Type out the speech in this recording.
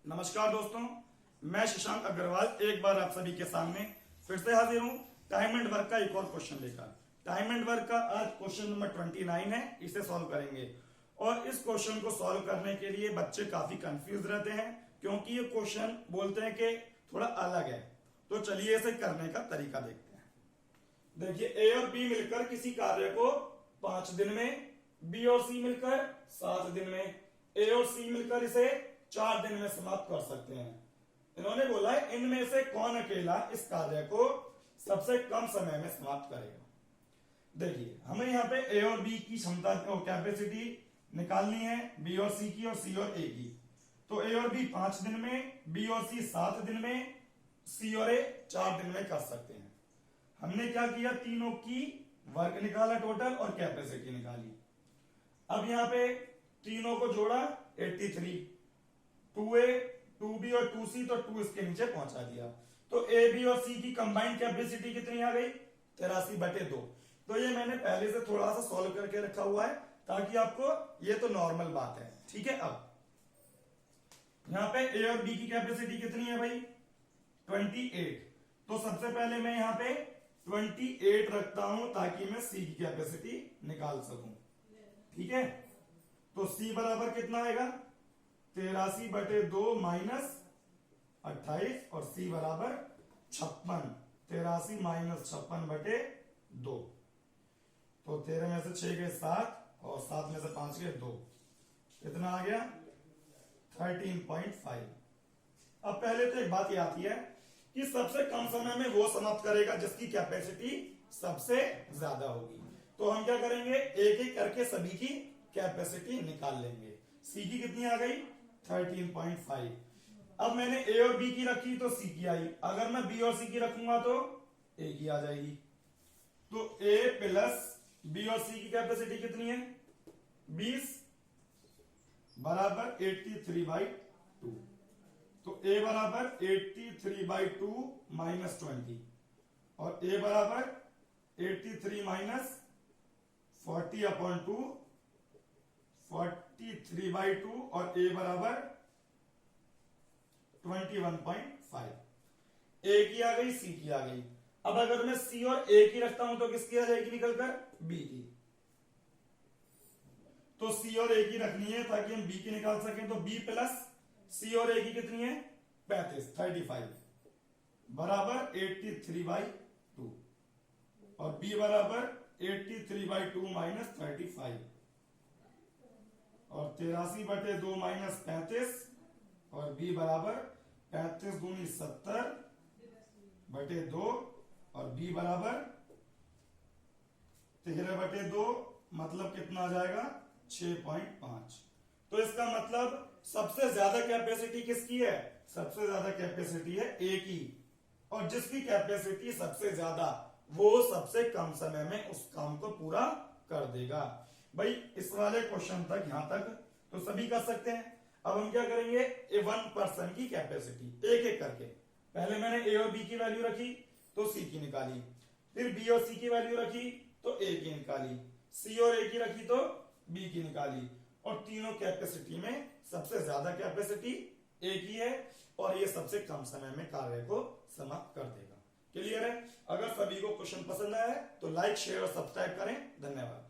नमस्कार दोस्तों, मैं शशांक अग्रवाल एक बार आप सभी के सामने फिर से हाजिर हूँ टाइम एंड वर्क का एक और क्वेश्चन लेकर। टाइम एंड वर्क का आज क्वेश्चन नंबर 29 है, इसे सॉल्व करेंगे। और इस क्वेश्चन को सॉल्व करने के लिए बच्चे काफी कंफ्यूज रहते हैं क्योंकि ये क्वेश्चन बोलते हैं कि थोड़ा अलग है। तो चलिए इसे करने का तरीका देखते हैं। देखिए, ए और बी मिलकर किसी कार्य को 5 दिन में, बी और सी मिलकर 7 दिन में, ए और सी मिलकर इसे 4 दिन में समाप्त कर सकते हैं। इन्होंने बोला है इनमें से कौन अकेला इस कार्य को सबसे कम समय में समाप्त करेगा। देखिए, हमें यहाँ पे ए और बी की क्षमता और कैपेसिटी निकालनी है, बी और सी की और सी और ए की। तो ए और बी 5 दिन में, बी और सी 7 दिन में, सी और ए 4 दिन में कर सकते हैं। हमने क्या किया, तीनों की वर्क निकाला टोटल और कैपेसिटी निकाली। अब यहाँ पे तीनों को जोड़ा 83, 2A, 2B और 2C, तो 2 इसके नीचे पहुंचा दिया। तो ए बी और सी की कंबाइंड कैपेसिटी कितनी आ गई, 83/2। तो ये मैंने पहले से थोड़ा सा सॉल्व करके रखा हुआ है ताकि आपको, ये तो नॉर्मल बात है, ठीक है। अब यहाँ पे ए और बी की कैपेसिटी कितनी है भाई, 28। तो सबसे पहले मैं यहाँ पे 28 रखता हूं ताकि मैं सी की कैपेसिटी निकाल सकूं, ठीक है। तो सी बराबर कितना आएगा, 83/2 माइनस 28 और सी बराबर 56, 83 माइनस 56/2। तो 13 में से 6 गए 7 और 7 में से 5 गए 2, कितना आ गया 13.5। अब पहले तो एक बात ये आती है कि सबसे कम समय में वो समाप्त करेगा जिसकी कैपेसिटी सबसे ज्यादा होगी। तो हम क्या करेंगे, एक एक करके सभी की कैपेसिटी निकाल लेंगे। सी की कितनी आ गई, 13.5। अब मैंने ए और बी की रखी तो सी की आई, अगर मैं बी और सी की रखूंगा तो ए की आ जाएगी। तो ए प्लस बी और सी की कैपेसिटी कितनी है, 20 बराबर 83/2। तो ए बराबर 83/2 माइनस 20 और ए बराबर 83 माइनस 40/2, 43/2 और ए बराबर 21.5। ए की आ गई, सी की आ गई। अब अगर मैं सी और ए की रखता हूं तो किसकी आ जाएगी निकलकर, बी की। तो सी और ए की रखनी है ताकि हम बी की निकाल सकें। तो बी प्लस सी और ए की कितनी है, 35 बराबर 83/2 और बी बराबर 83/2 माइनस 35 और 83/2 माइनस 35 और बी बराबर 35 दूनी 70/2 और बी बराबर 13/2, मतलब कितना आ जाएगा 6.5। तो इसका मतलब सबसे ज्यादा कैपेसिटी किसकी है, सबसे ज्यादा कैपेसिटी है ए की, और जिसकी कैपेसिटी सबसे ज्यादा वो सबसे कम समय में उस काम को पूरा कर देगा। भाई इस वाले क्वेश्चन तक, यहां तक तो सभी कर सकते हैं। अब हम क्या करेंगे, ए 1 पर्सन की कैपेसिटी एक एक करके। पहले मैंने ए और बी की वैल्यू रखी तो सी की निकाली, फिर बी और सी की वैल्यू रखी तो ए की निकाली, सी और ए की रखी तो बी की निकाली। और तीनों कैपेसिटी में सबसे ज्यादा कैपेसिटी ए की है और ये सबसे कम समय में कार्य को समाप्त कर देगा। क्लियर है। अगर सभी को क्वेश्चन पसंद आया है तो लाइक, शेयर और सब्सक्राइब करें। धन्यवाद।